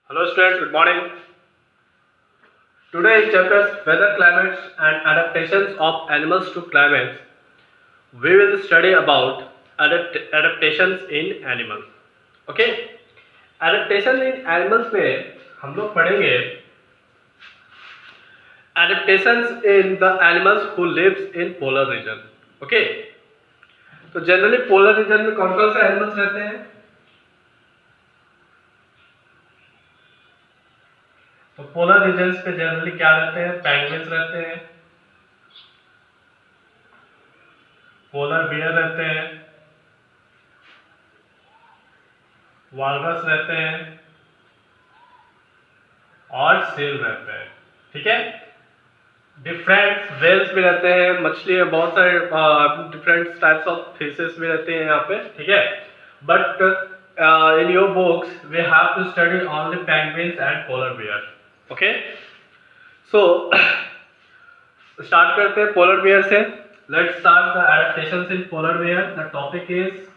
Hello students, good morning. Today in chapters Weather, Climates and Adaptations of Animals to Climates, we will study about adaptations in animals. Okay? Adaptation in animals में हम लोग पढ़ेंगे adaptations in the animals who lives in polar region. Okay? तो generally polar region में कौन कौन से animals रहते हैं? तो पोलर रीजन्स पे जनरली क्या रहते हैं? पेंगुइन्स रहते हैं, पोलर बियर रहते हैं, वालरस रहते हैं और सील रहते हैं. ठीक है. डिफरेंट वेल्स भी रहते हैं, मछली बहुत सारे डिफरेंट टाइप्स ऑफ फिशेस भी रहते हैं यहाँ पे. ठीक है. But in your books we have to study only penguins and polar bear. Okay. So start करते हैं पोलर बियर से. Let's start the adaptations in polar bear. The topic is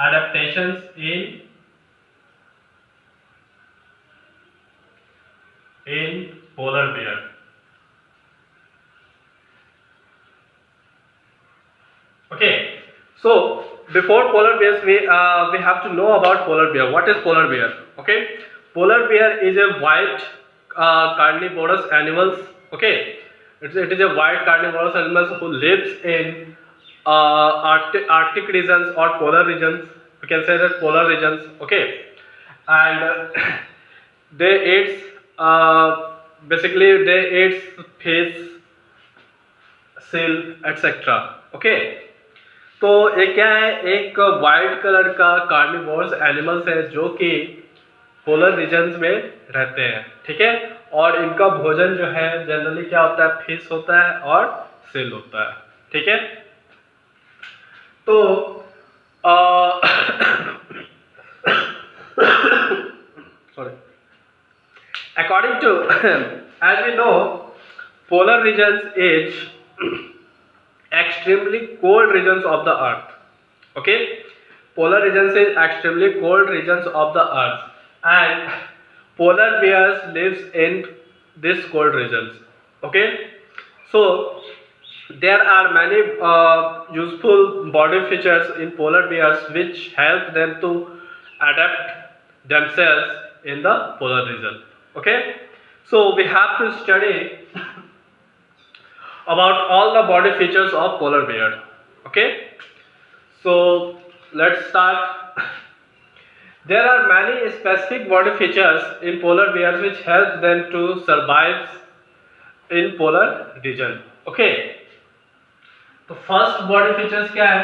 adaptations in polar bear. Okay, so before polar bears we have to know about polar bear. What is polar bear? Okay, polar bear is a white carnivorous animals. Okay, it is a white carnivorous animals who lives in Arctic regions or polar regions. We can say that polar regions. Okay, and they eat basically they eat fish, seal, etc. Okay, तो एक क्या है, एक white colour का carnivorous animals है जो कि polar regions में रहते हैं. ठीक है. और इनका भोजन जो है जनरली क्या होता है? फिश होता है और सील होता है. ठीक है. तो sorry. According to as we know, polar regions is extremely cold regions of the earth. Okay, polar regions is extremely cold regions of the earth, and polar bears lives in these cold regions. Okay, so there are many useful body features in polar bears which help them to adapt themselves in the polar region. Okay, so we have to study about all the body features of polar bear. Okay, so let's start. There are many specific body features in polar bears which help them to survive in polar region. Okay, तो first body features क्या है?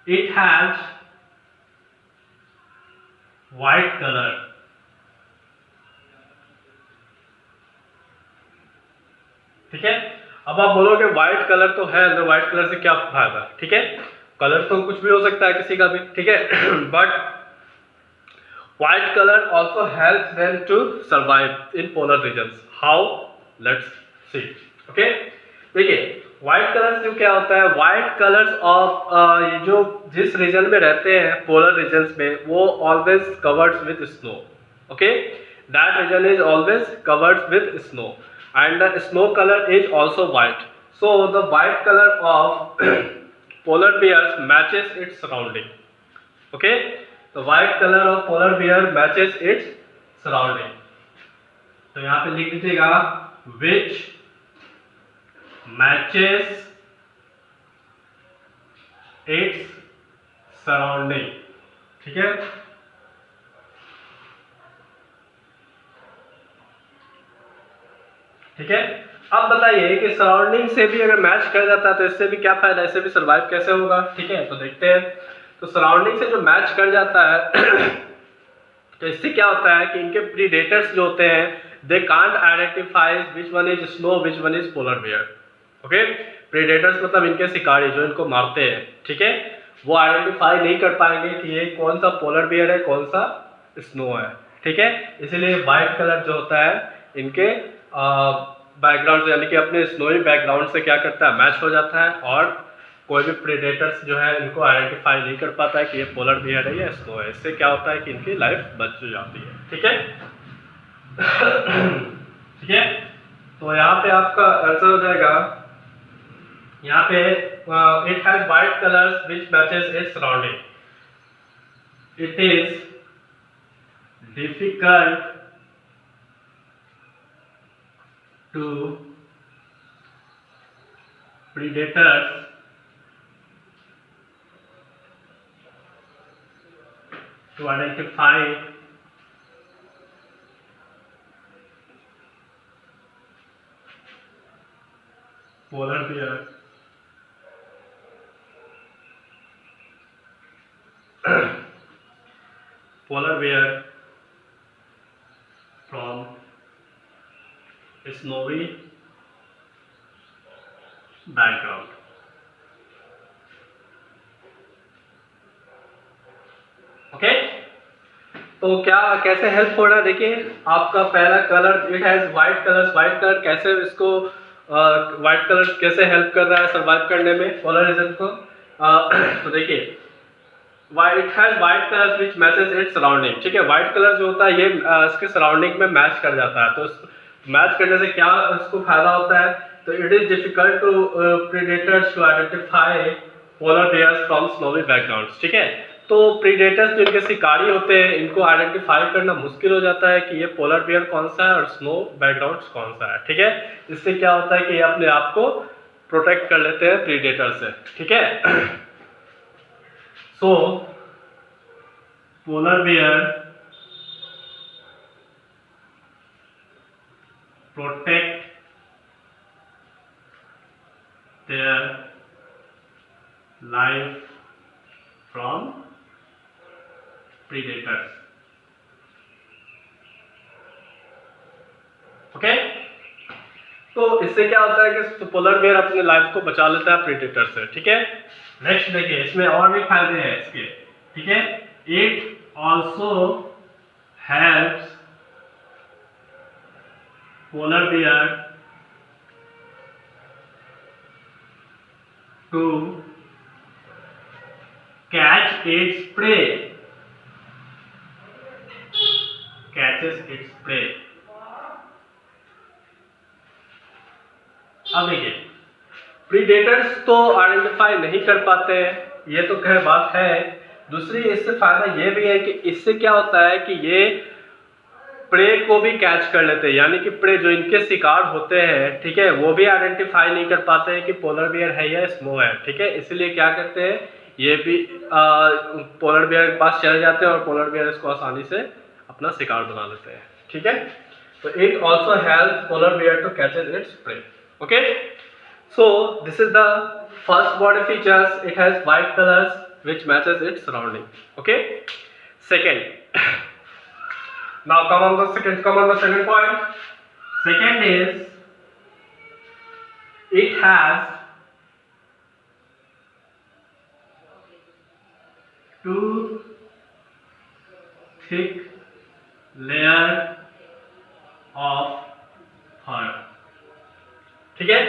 It has white color. ठीक है. अब आप बोलोगे white colour तो है, तो व्हाइट कलर से क्या फायदा? ठीक है. कलर तो कुछ भी हो सकता है किसी का भी. ठीक है. But white colour also helps them to survive in polar regions. How? Let's see. Okay, देखिए व्हाइट कलर से क्या होता है? व्हाइट कलर्स ऑफ ये जो जिस रीजन में रहते हैं पोलर रीजन्स में, वो always covered with snow. Okay, that region is always covered with snow and the snow color is also white. So the white color of polar bears matches its surrounding. Okay, the white color of polar bear matches its surrounding. तो यहाँ पे लिख दीजिएगा which matches its surrounding. ठीक है. ठीक है. अब बताइए कि सराउंडिंग से भी अगर मैच कर जाता है तो इससे भी क्या फायदा, इससे भी सरवाइव कैसे होगा? ठीक है, तो देखते हैं. तो सराउंडिंग से जो मैच कर जाता है तो इससे क्या होता है कि इनके प्रीडेटर्स जो होते हैं they can't identify which one is snow which one is polar bear. Okay, predators मतलब इनके शिकारी जो इनको मारते हैं. ठीक है, वो आइडेंटिफाई नहीं कर पाएंगे कि ये कौन सा पोलर बियर है, कौन सा स्नो है. ठीक है, इसीलिए व्हाइट कलर जो होता है इनके बैकग्राउंड से, यानी कि अपने स्नोई बैकग्राउंड से क्या करता है? मैच हो जाता है और कोई भी प्रेडेटर्स जो है इनको आइडेंटिफाई नहीं कर पाता है कि ये पोलर बियर है या स्नो है। इससे क्या होता है कि इनकी लाइफ बच जाती है। ठीक है ठीक है, तो यहाँ पे आपका आंसर हो जाएगा, यहाँ पे it has white colours which matches its surrounding. It is difficult to predators to identify polar bear from snowy background। Okay, तो क्या कैसे हेल्प हो रहा है, देखिए आपका पहला colour it has white colours. White colour कैसे इसको वाइट कलर कैसे हेल्प कर रहा है सर्वाइव करने में पोलराइजेशन को। तो देखिए it has white colours which matches its surrounding. ठीक है, वाइट कलर जो होता है ये इसके सराउंडिंग में मैच कर जाता है। तो मैच करने से क्या इसको फायदा होता है, तो it is difficult to predators to identify polar bears from snowy backgrounds. ठीक है, तो प्रीडेटर्स जो इनके शिकारी होते हैं इनको आइडेंटिफाई करना मुश्किल हो जाता है कि ये पोलर बियर कौन सा है और स्नो बैकग्राउंड कौन सा है। ठीक है, इससे क्या होता है कि ये अपने आप को प्रोटेक्ट कर लेते हैं प्रीडेटर से। ठीक है, so polar bear protect their life from predators। Okay, तो इससे क्या होता है कि पोलर बेयर अपने लाइफ को बचा लेता है प्रेडेटर से। ठीक है, नेक्स्ट देखिए इसमें और भी फायदे हैं इसके। ठीक है, it also helps polar bear to catch its prey. catches its prey। अब देखिए प्रीडेटर्स तो आइडेंटिफाई नहीं कर पाते हैं, ये तो खैर बात है। दूसरी इससे फायदा ये भी है कि इससे क्या होता है कि ये प्रे को भी कैच कर लेते हैं, यानी कि प्रे जो इनके शिकार होते हैं, ठीक है, वो भी आइडेंटिफाई नहीं कर पाते हैं कि पोलर बियर है या स्नो है। ठीक है, इसलिए क्या करते हैं ये भी पोलर बियर के पास चले जाते हैं और पोलर बियर इसको आसानी से अपना शिकार बना लेते हैं। ठीक है, तो it also help polar bear to catch its prey. Okay, so this is the first body features, it has white colours which matches its surrounding. Okay, second, now come on the second point। Second is it has two thick layer of fur। ठीक है,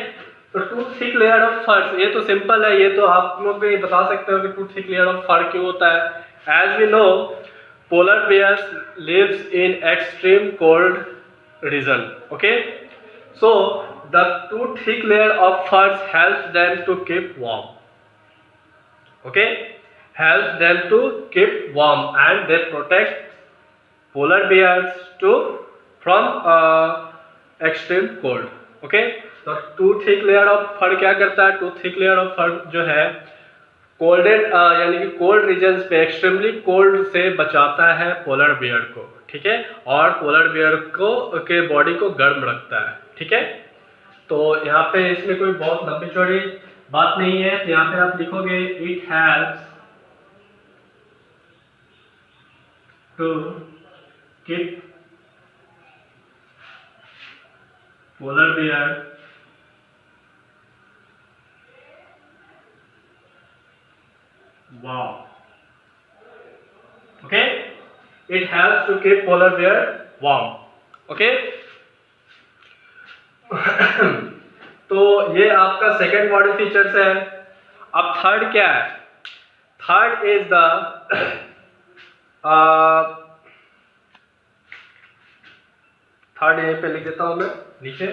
तो to thick layer of फर्स, ये तो simple है, ये तो आप लोग भी बता सकते हो कि two thick layer of fur क्यों होता है। As we know polar bears lives in extreme cold region। Okay, so the two thick layer of furs helps them to keep warm। Okay, helps them to keep warm and they protect polar bears to from extreme cold। Okay, तो two thick layer of fur क्या करता है, two thick layer of fur जो है कोल्डेड यानी कि cold regions पे extremely cold से बचाता है पोलर बियर को। ठीक है, और पोलर बियर को के बॉडी को गर्म रखता है। ठीक है, तो यहाँ पे इसमें कोई बहुत लंबी चौड़ी बात नहीं है, तो यहाँ पे आप लिखोगे it helps to keep polar bear warm। Okay, it helps to keep polar bear warm। Okay, तो ये आपका सेकेंड बॉडी फीचर्स है। अब थर्ड क्या है? थर्ड इज द थर्ड यहीं पे लिख देता हूं मैं नीचे,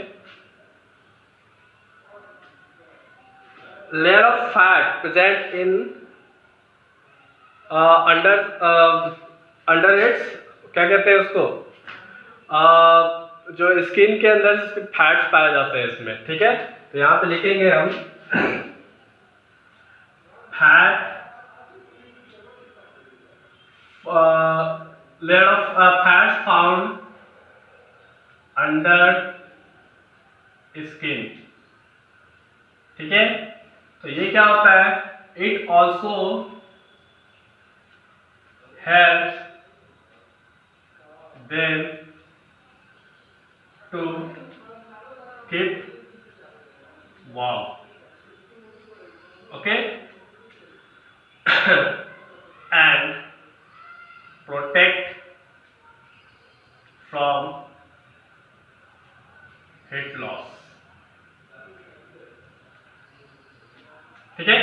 layer of fat present in under its, क्या कहते हैं उसको, जो स्किन के अंदर फैट्स पाए जाते हैं इसमें, ठीक है। तो यहाँ पे लिखेंगे हम fat, layer of fats found under skin, ठीक है। तो ये क्या होता है? It also helps them to keep warm, okay, and protect from heat loss, ठीक है।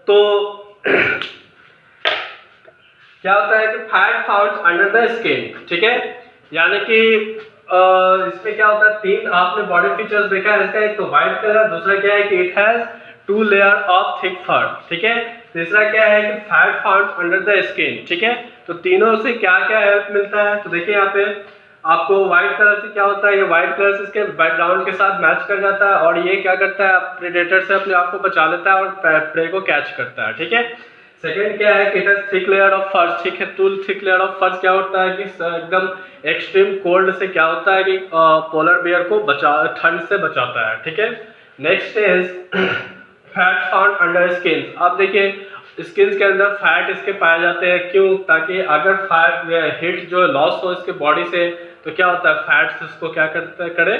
तो क्या होता है कि fat found under the skin, ठीक है, यानी कि इसमें क्या होता है, तीन आपने बॉडी फीचर्स देखा है इसका, एक तो व्हाइट कलर, दूसरा क्या है कि it has 2 layer of thick fur, ठीक है, तीसरा क्या है कि fat found under the skin, ठीक है। तो तीनों से क्या क्या हेल्प मिलता है? तो देखिए यहाँ पे आपको व्हाइट कलर से क्या होता है, ये व्हाइट कलर से इसके बैकग्राउंड के साथ मैच कर जाता है और ये क्या करता है, प्रेडेटर से अपने आप को बचा लेता है और प्रे को कैच करता है, ठीक है। सेकेंड क्या है कि it has thick layer of फर्स, ठीक है। तो थिक लेयर ऑफ फर्स क्या होता है कि एकदम एक्सट्रीम कोल्ड से क्या होता है कि पोलर बियर को ठंड से बचाता है, ठीक है। Next is fat found under skin. आप देखिए स्किन के अंदर फैट इसके पाए जाते हैं, क्यों? ताकि अगर फैट हिट जो लॉस हो इसके बॉडी से तो क्या होता है, फैट्स उसको क्या करता है, करे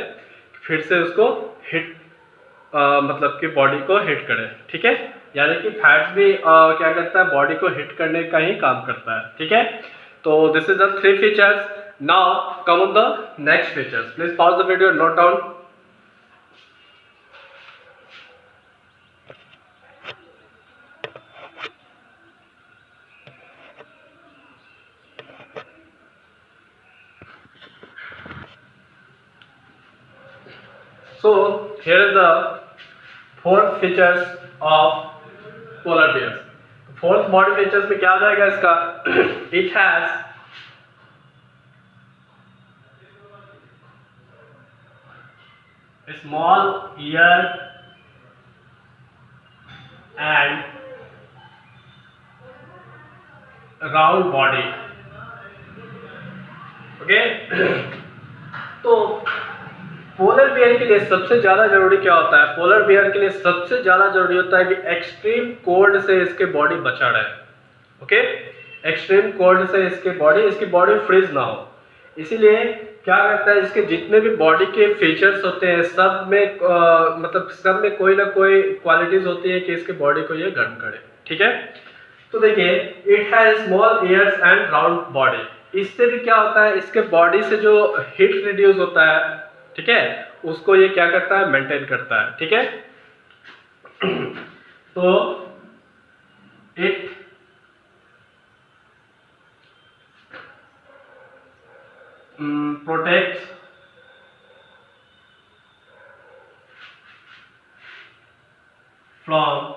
फिर से उसको हिट मतलब कि बॉडी को हिट करे, ठीक है। यानी कि फैट्स भी क्या करता है, बॉडी को हिट करने का ही काम करता है, ठीक है। तो this is the 3 features. Now come on the next features. Please pause the video, note down. So here is the 4th features of polar bears. 4th body features में क्या आ जाएगा इसका? It has a small ear and round body. Okay? तो polar beer के लिए सबसे ज्यादा जरूरी क्या होता है? पोलर बियर के लिए सबसे ज्यादा जरूरी होता है कि एक्सट्रीम कोल्ड से इसके बॉडी बचा रहे, ओके। एक्सट्रीम कोल्ड से इसकी बॉडी फ्रीज ना हो। इसीलिए क्या करता है, इसके जितने भी बॉडी के फीचर्स होते हैं सब में मतलब सब में कोई ना कोई क्वालिटीज होती है कि इसके बॉडी को ये गर्म करे, ठीक है। तो देखिए it has small years and round body. इससे भी क्या होता है, इसके बॉडी से जो हीट रिड्यूस होता है, ठीक है, उसको ये क्या करता है, मेंटेन करता है, ठीक है। तो it protects from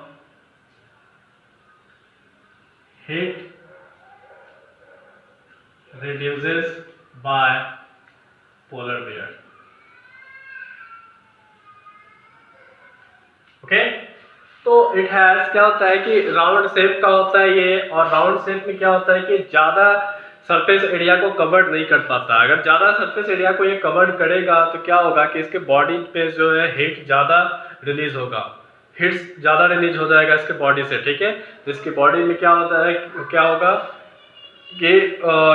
heat reduces by polar bear, okay. तो इट हैज क्या होता है कि राउंड शेप का होता है ये, और राउंड शेप में क्या होता है कि ज्यादा सरफेस एरिया को कवर नहीं कर पाता। अगर ज्यादा सरफेस एरिया को ये कवर करेगा तो क्या होगा कि इसके बॉडी पे जो है हीट ज्यादा रिलीज होगा, हीट ज्यादा रिलीज हो जाएगा इसके बॉडी से, ठीक है। तो इसकी बॉडी में क्या होता है, क्या होगा कि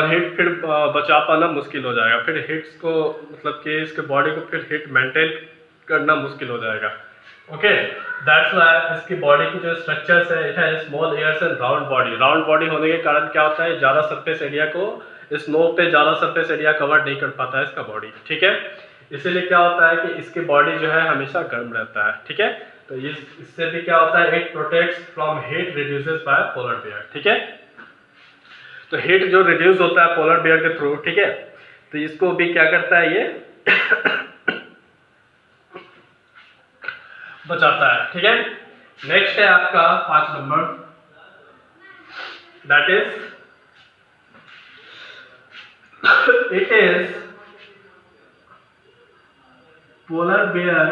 हीट फिर बचा पाना मुश्किल हो जाएगा, फिर हीट्स को मतलब कि इसके बॉडी को फिर हीट मेंटेन करना मुश्किल हो जाएगा, ओके। दैट्स व्हाई इसकी बॉडी की जो स्ट्रक्चर्स है, it has small years and round body. Round body होने के कारण क्या होता है, ज़्यादा सरफेस एरिया को, स्नो पे ज़्यादा सरफेस एरिया कवर नहीं कर पाता है इसका बॉडी, ठीक है। इसीलिए क्या होता है कि इसकी बॉडी जो है हमेशा गर्म रहता है, ठीक है। तो इससे भी क्या होता है, it protects from heat reduces by polar bear, ठीक है। तो हीट जो रिड्यूस होता है पोलर बियर के थ्रू, ठीक है, तो इसको भी क्या करता है, ये बचाता है, ठीक है। नेक्स्ट है आपका 5 number, that is it is polar bear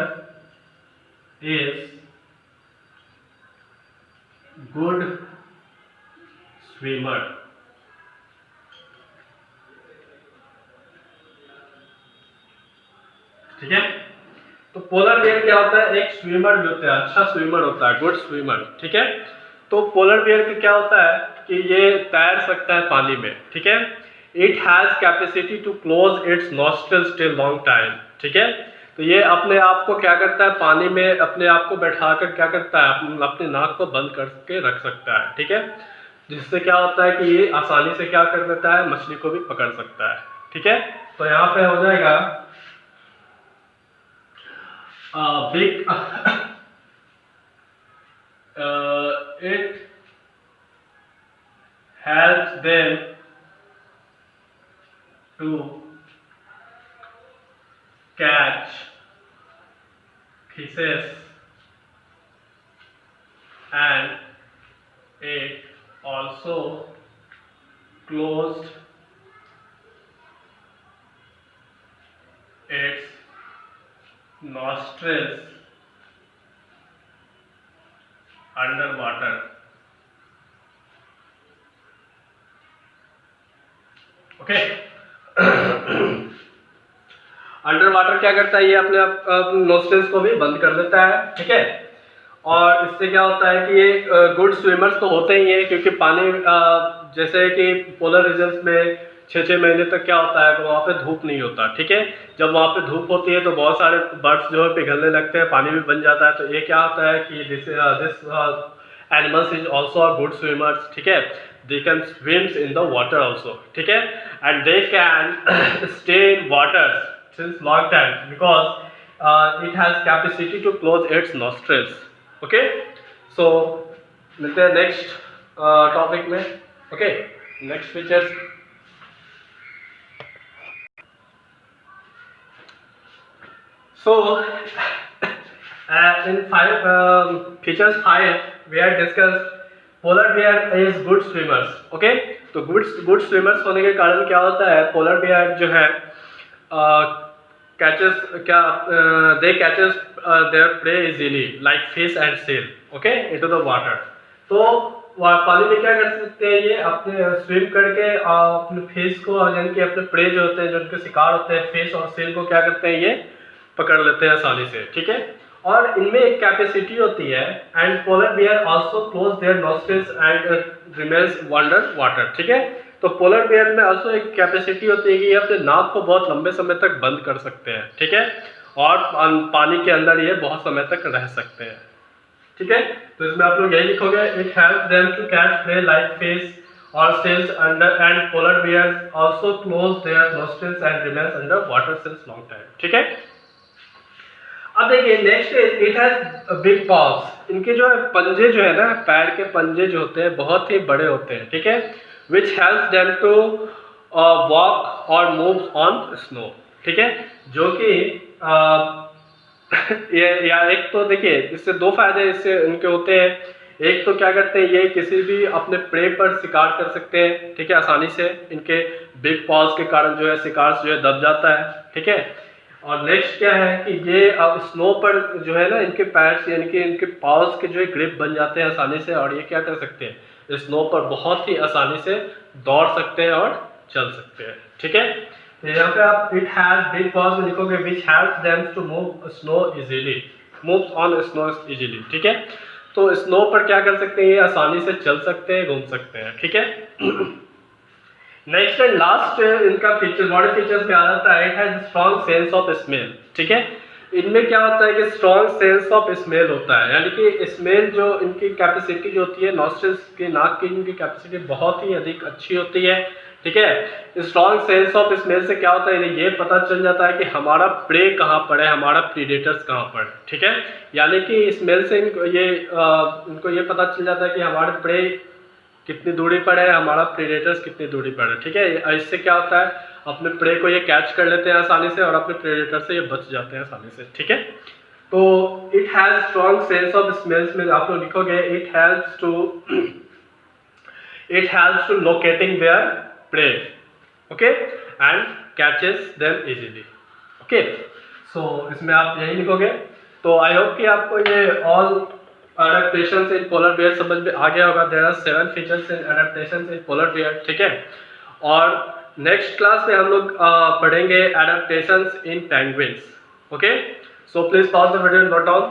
is good swimmer, ठीक है। तो पोलर बियर क्या होता है, एक स्विमर जो होता है, अच्छा स्विमर होता है, गुड स्विमर, ठीक है। तो पोलर बियर का क्या होता है कि ये तैर सकता है पानी में, ठीक है। It has capacity to close its nostrils till long time, ठीक है। तो ये अपने आप को क्या करता है, पानी में अपने आप को बैठाकर क्या करता है, अपने नाक को बंद करके रख सकता है, ठीक है। जिससे क्या होता है कि ये आसानी से क्या कर देता है, मछली को भी पकड़ सकता है, ठीक है। तो यहाँ पे हो जाएगा big it helps them to catch fishes and it also closed its nostrils underwater, okay. Under water क्या करता है, ये अपने नोस्ट्रल्स को भी बंद कर देता है, ठीक है। और इससे क्या होता है कि ये गुड स्विमर्स तो होते ही हैं, क्योंकि पानी जैसे कि पोलर रीजन्स में 6-6 महीने तक क्या होता है, वहाँ पे धूप नहीं होता, ठीक है। जब वहाँ पे धूप होती है तो बहुत सारे बर्ड्स जो है पिघलने लगते हैं, पानी भी बन जाता है। तो ये क्या होता है कि this animals is also a good swimmers, ठीक है। They can swims in the water also, ठीक है, and they can stay in water since long time because it has capacity to close its nostrils, okay. So मिलते हैं next topic में, okay. Next features, so in features 5 we have discussed polar bear is good swimmers, okay। तो good swimmers होने के कारण क्या होता है, polar bear जो है catches क्या they catches their prey easily like fish and seal, okay, into the water। तो पानी में क्या कर सकते हैं, ये अपने स्विम करके अपने फिश को, यानी कि अपने प्रे जो होते हैं, जो उनके शिकार होते हैं, फिश और सील को क्या करते हैं, ये पकड़ लेते हैं आसानी से, ठीक है। और इनमें एक कैपेसिटी होती है, and polar bear also close their nostrils and remains under water, ठीक है। तो पोलर बियर में आल्सो एक कैपेसिटी होती है कि ये अपने नाक को बहुत लंबे समय तक बंद कर सकते हैं, ठीक है, और पानी के अंदर ये बहुत समय तक रह सकते हैं, ठीक है। तो इसमें आप लोग यही लिखोगे, it helps them to catch prey like fish और seals under, and polar bear also close their nostrils and remains under water since long time, ठीक है। अब देखिए next is it has big paws. इनके जो है पंजे जो है ना, पैर के पंजे जो होते हैं बहुत ही बड़े होते हैं, ठीक है, which helps them to walk और मूव ऑन स्नो, ठीक है। जो कि या एक तो देखिए इससे दो फायदे इससे इनके होते हैं। एक तो क्या करते हैं, ये किसी भी अपने प्रे पर शिकार कर सकते हैं, ठीक है, आसानी से। इनके बिग पॉज के कारण जो है शिकार जो है दब जाता है, ठीक है। और नेक्स्ट क्या है कि ये अब स्नो पर जो है ना, इनके पैर से यानी कि इनके पाउस के जो है ग्रिप बन जाते हैं आसानी से, और ये क्या कर सकते हैं, स्नो पर बहुत ही आसानी से दौड़ सकते हैं और चल सकते हैं, ठीक है। तो यहाँ पे आप इट हैज बिग पॉज में लिखोगे which helps them to move snow easily, moves on snow easily, ठीक है। तो स्नो पर क्या कर सकते हैं, ये आसानी से चल सकते हैं, घूम सकते हैं, ठीक है। नेक्स्ट एंड लास्ट इनका फीचर, बॉडी फीचर्स में आ जाता है, it has strong sense of smell, ठीक है। इनमें क्या होता है कि स्ट्रॉन्ग सेंस ऑफ स्मेल होता है, यानी कि स्मेल जो इनकी कैपेसिटी जो होती है, नॉस्ट्रल्स की, नाक की इनकी कैपेसिटी बहुत ही अधिक अच्छी होती है, ठीक है। स्ट्रॉन्ग सेंस ऑफ स्मेल से क्या होता है, ये पता चल जाता है कि हमारा प्रे कहाँ पर है, हमारा प्रीडेटर्स कहाँ पर है, ठीक है। यानी कि स्मेल से इनको ये पता चल जाता है कि हमारे प्रे कितनी दूरी पर है, हमारा प्रेडेटर्स कितनी दूरी पर है, ठीक है। इससे क्या होता है, अपने प्रे को ये कैच कर लेते हैं आसानी से और अपने प्रेडेटर से ये बच जाते हैं आसानी से, ठीक है। तो it has strong sense of smells में आप लोग लिखोगे it helps to locating their prey, okay, and catches them easily, okay. So इसमें आप यही लिखोगे। तो आई होप कि आपको ये all adaptations in polar bear समझ में आ गया होगा। There are 7 features in adaptations in polar bear, ठीक है। और नेक्स्ट क्लास में हम लोग पढ़ेंगे adaptations in penguins, okay. So please pause the video, note down.